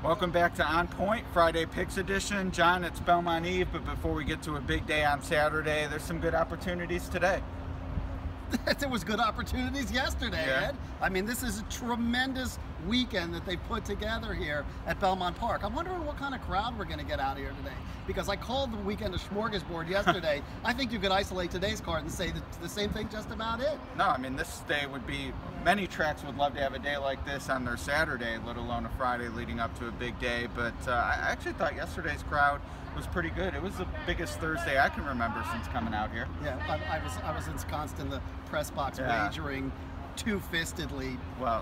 Welcome back to On Point, Friday Picks Edition. John, it's Belmont Eve, but before we get to a big day on Saturday, there's some good opportunities today. There was good opportunities yesterday, Yeah. Ed. I mean, this is a tremendous weekend that they put together here at Belmont Park. I'm wondering what kind of crowd we're going to get out here today, because I called the weekend a smorgasbord yesterday. I think you could isolate today's card and say the same thing just about it. No, I mean, this day would be, many tracks would love to have a day like this on their Saturday, let alone a Friday leading up to a big day, but I actually thought yesterday's crowd was pretty good. It was the biggest Thursday I can remember since coming out here. Yeah, I was ensconced in the press box wagering two-fistedly,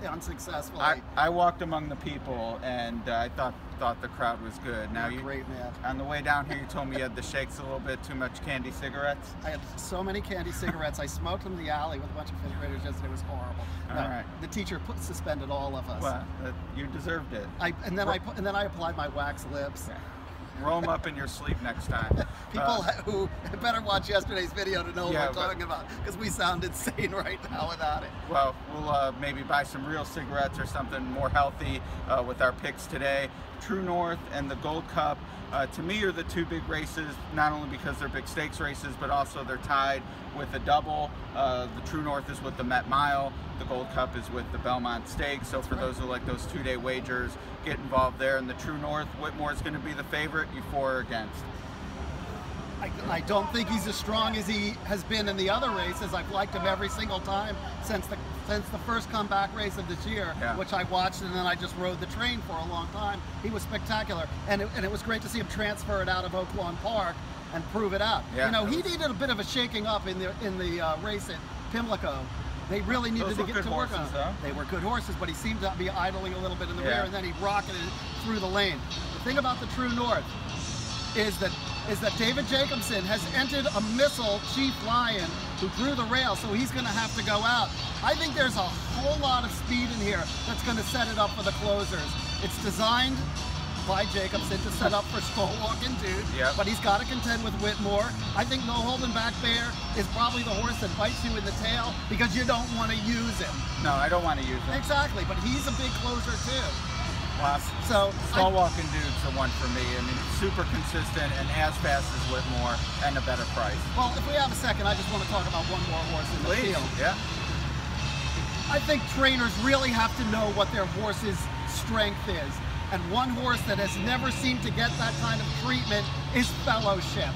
unsuccessfully. I walked among the people, and I thought the crowd was good. Now You're great, man. On the way down here, you told me you had the shakes a little bit, too much candy cigarettes. I had so many candy cigarettes. I smoked them in the alley with a bunch of fifth graders yesterday. It was horrible. All right. The teacher suspended all of us. Well, you deserved it. And then I applied my wax lips. Yeah. Roll them up in your sleep next time. People who better watch yesterday's video to know what we're talking about, because we sound insane right now without it. Well, we'll maybe buy some real cigarettes or something more healthy with our picks today. True North and the Gold Cup, to me, are the two big races, not only because they're big stakes races, but also they're tied with a double. The True North is with the Met Mile, the Gold Cup is with the Belmont Stakes, so for those who like those two-day wagers, get involved there. In the True North, Whitmore is going to be the favorite. You for or against? I don't think he's as strong as he has been in the other races. I've liked him every single time since the first comeback race of this year, which I watched, and then I just rode the train for a long time. He was spectacular, and it was great to see him transfer it out of Belmont Park and prove it out. Yeah, you know, he needed a bit of a shaking up in the race at Pimlico. They really needed to get to work on it. They were good horses, but he seemed to be idling a little bit in the rear, and then he rocketed through the lane. The thing about the True North is that David Jacobson has entered a missile Chief Lion who drew the rail, so he's going to have to go out. I think there's a whole lot of speed in here that's going to set it up for the closers. It's designed by Jacobson to set up for Stolwalking Dude, but he's got to contend with Whitmore. I think No Holding Back Bear is probably the horse that bites you in the tail because you don't want to use him. No, I don't want to use him. Exactly, but he's a big closer too. Wow. So Stolwalking Dude's the one for me. I mean, super consistent and as fast as Whitmore and a better price. Well, if we have a second, I just want to talk about one more horse in the field. Yeah. I think trainers really have to know what their horse's strength is. And one horse that has never seemed to get that kind of treatment is Fellowship.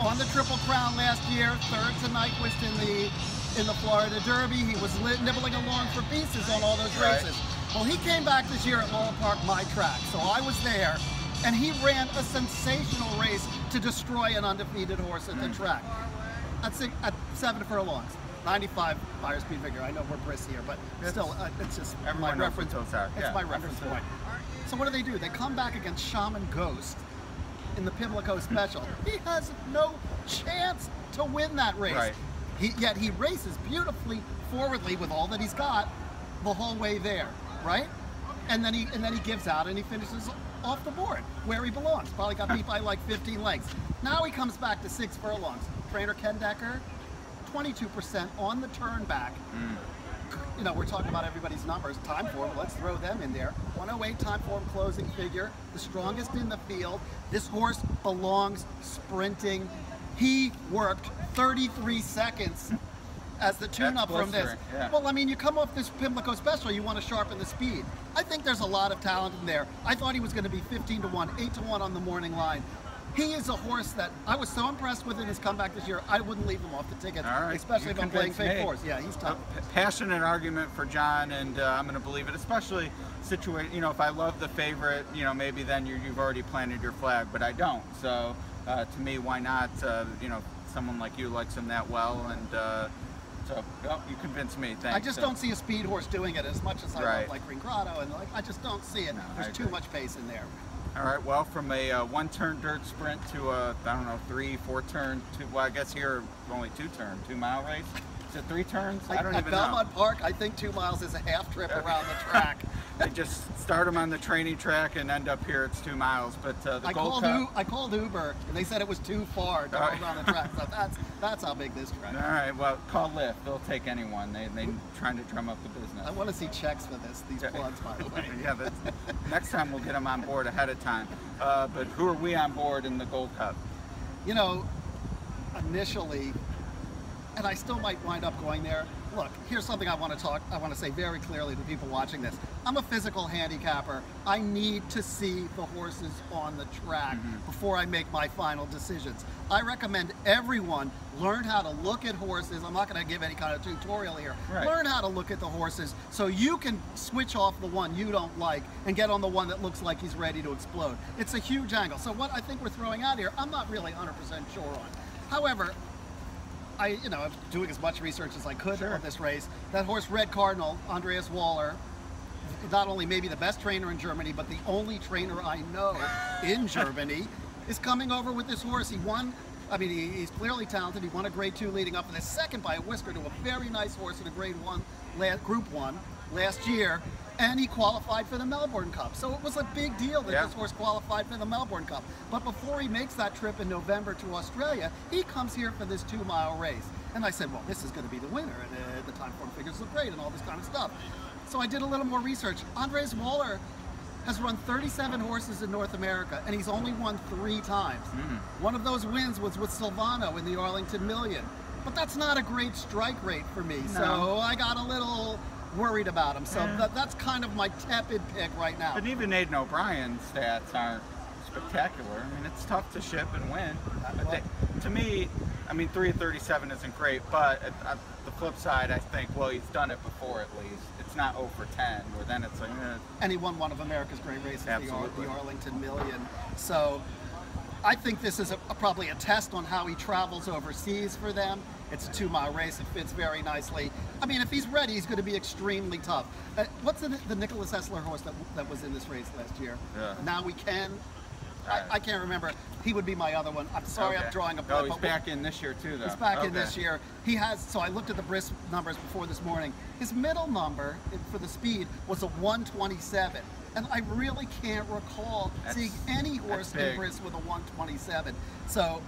On the Triple Crown last year, third to Nyquist in the Florida Derby, he was nibbling along for pieces on all those races. Well, he came back this year at Belmont Park, my track, so I was there, and he ran a sensational race to destroy an undefeated horse at the track. At 7 furlongs. 95 fire speed figure. I know we're brisk here, but still, it's just my reference. It's my reference point. So what do? They come back against Shaman Ghost in the Pimlico Special. He has no chance to win that race. Yet he races beautifully forwardly with all that he's got the whole way there, right? And then he gives out and he finishes off the board where he belongs. Probably got beat by like 15 lengths. Now he comes back to 6 furlongs. Trainer Ken Decker, 22% on the turn back. You know, we're talking about everybody's numbers. Time form, let's throw them in there. 108 time form closing figure, the strongest in the field. This horse belongs sprinting. He worked 33 seconds as the tune-up from this. Well, I mean, you come off this Pimlico Special, you want to sharpen the speed. I think there's a lot of talent in there. I thought he was going to be 15 to 1, 8 to 1 on the morning line. He is a horse that I was so impressed with in his comeback this year, I wouldn't leave him off the ticket, especially if I'm playing fake horse. Yeah, he's tough. Passionate argument for John, and I'm going to believe it, especially you know, if I love the favorite, you know, maybe then you've already planted your flag, but I don't. So to me, why not? You know, someone like you likes him that well, and so you convinced me. Thanks. I just don't see a speed horse doing it as much as I love like Green Grotto, and I just don't see it. There's too much pace in there. All right, well, from a one-turn dirt sprint to a, I don't know, 3-4 turn, well, I guess here only 2-turn, 2-mile race. Is it 3 turns? I don't even know. At Belmont Park, I think 2 miles is a half trip around the track. They just start them on the training track and end up here. It's 2 miles. But the Gold Cup. I called Uber and they said it was too far to go around the track. So that's how big this track is. All right. Well, call Lyft. They'll take anyone. They trying to drum up the business. I want to see checks for these plugs, by the way. Yeah. Next time we'll get them on board ahead of time. But who are we on board in the Gold Cup? You know, initially, and I still might wind up going there. Look, here's something I want to say very clearly to people watching this. I'm a physical handicapper. I need to see the horses on the track before I make my final decisions. I recommend everyone learn how to look at horses. I'm not going to give any kind of tutorial here. Right. Learn how to look at the horses so you can switch off the one you don't like and get on the one that looks like he's ready to explode. It's a huge angle. So what I think we're throwing out here, I'm not really 100% sure on. However, I'm doing as much research as I could on this race. That horse, Red Cardinal, Andreas Waller, not only maybe the best trainer in Germany, but the only trainer I know in Germany, is coming over with this horse. He won, he's clearly talented. He won a Grade 2 leading up to this, second by a whisker to a very nice horse in a Grade 1, Group 1 last year. And he qualified for the Melbourne Cup. So it was a big deal that this horse qualified for the Melbourne Cup. But before he makes that trip in November to Australia, he comes here for this 2-mile race. And I said, well, this is going to be the winner. And the time form figures look great and all this kind of stuff. So I did a little more research. Andreas Waller has run 37 horses in North America, and he's only won 3 times. One of those wins was with Silvano in the Arlington Million. But that's not a great strike rate for me. No. So I got a little worried about him. So that's kind of my tepid pick right now. But even Aidan O'Brien's stats aren't spectacular. I mean, it's tough to ship and win. To me, 3-37 isn't great, but at the flip side, I think, well, he's done it before at least. It's not 0 for 10, where then it's like, And he won one of America's great races, the Arlington Million. So I think this is probably a test on how he travels overseas for them. It's a 2-mile race. It fits very nicely. If he's ready, he's going to be extremely tough. What's the Nicholas Essler horse that was in this race last year? Yeah. Now We Can. I can't remember. He would be my other one. I'm sorry, I'm drawing a blank. Oh, he's back in this year too, though. He's back in this year. He has. So I looked at the Briss numbers before this morning. His middle number for the speed was a 127. And I really can't recall seeing any horse in Briss with a 127. So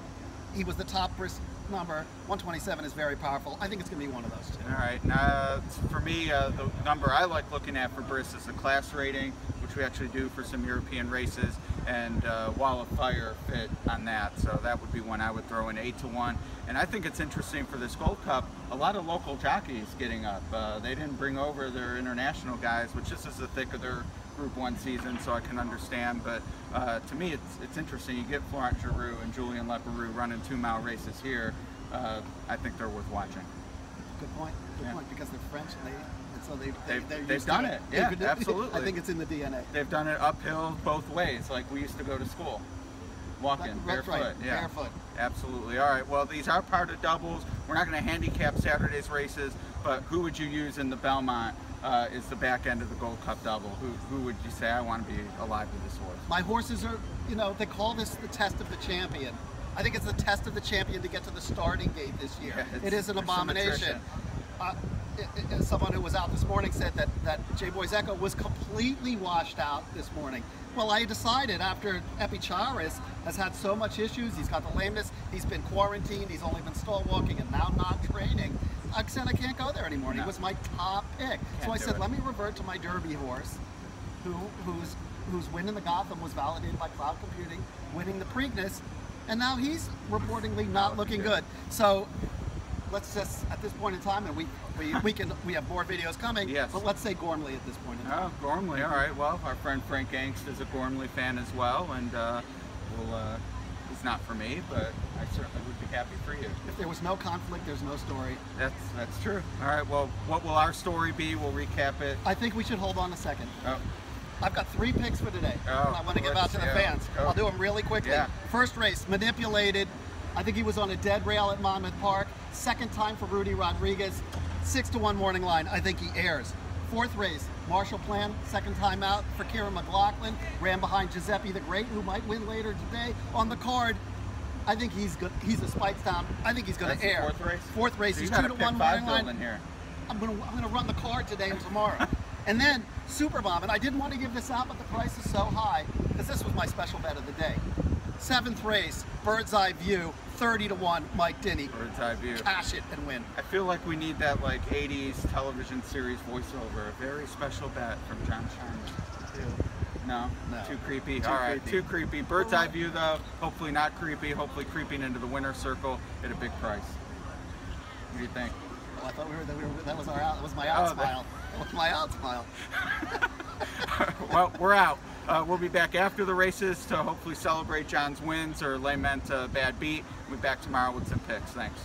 he was the top Briss number. 127 is very powerful. I think it's going to be one of those two. All right. Now, for me, the number I like looking at for Briss is the class rating, which we actually do for some European races, and Wall of Fire fit on that. So that would be one I would throw in 8-1. And I think it's interesting for this Gold Cup, a lot of local jockeys getting up. They didn't bring over their international guys, which this is the thick of their Group 1 season, so I can understand. But to me, it's interesting. You get Florent Giroux and Julien Leparoux running 2-mile races here. I think they're worth watching. Good point. Good point, because they're French and so they've done it. Yeah, absolutely. I think it's in the DNA. They've done it uphill both ways, like we used to go to school. Walking barefoot. Right. Yeah. Barefoot. Absolutely. All right. Well, these are part of doubles. We're not going to handicap Saturday's races, but who would you use in the Belmont is the back end of the Gold Cup double? Who would you say, I want to be alive with this horse? My horses are, they call this the test of the champion. I think it's the test of the champion to get to the starting gate this year. Yeah, it is an abomination. Someone who was out this morning said that J. Boy's Echo was completely washed out this morning. Well, I decided after Epicharis has had so much issues, he's got the lameness, he's been quarantined, he's only been stall walking and now not training. I said I can't go there anymore. No. He was my top pick. So I said, let me revert to my Derby horse, whose win in the Gotham was validated by cloud computing, winning the Preakness, and now he's reportedly not looking good. So let's just, at this point in time, and we have more videos coming, but let's say Gormley at this point in time. Oh, Gormley, all right. Well, our friend Frank Angst is a Gormley fan as well, and he's not for me, but I certainly would be happy for you. If there was no conflict, there's no story. That's true. All right, well, what will our story be? We'll recap it. I think we should hold on a second. Oh. I've got 3 picks for today. I want to give out to the fans. I'll do them really quickly. Yeah. First race, Manipulated. I think he was on a dead rail at Monmouth Park. Second time for Rudy Rodriguez. 6-1 morning line. I think he airs. Fourth race, Marshall Plan. Second time out for Kieran McLaughlin. Ran behind Giuseppe the Great, who might win later today. On the card, I think he's good. He's a Spikestown. I think he's going to air. Fourth race. Fourth race. So he's 2-1 morning line. Here. I'm going to run the card today and tomorrow. And then Super Bomb, and I didn't want to give this out, but the price is so high because this was my special bet of the day. 7th race, Bird's Eye View, 30-1, Mike Denny. Bird's Eye View. Cash it and win. I feel like we need that like 80s television series voiceover. A very special bet from John Scheinman. No? No. Too creepy? Too Alright, creepy. too creepy. Bird's Eye View though, hopefully not creepy, hopefully creeping into the winner's circle at a big price. What do you think? Well, I thought that was my out smile. That was my out smile. Well, we're out. We'll be back after the races to hopefully celebrate John's wins or lament a bad beat. We'll be back tomorrow with some picks. Thanks.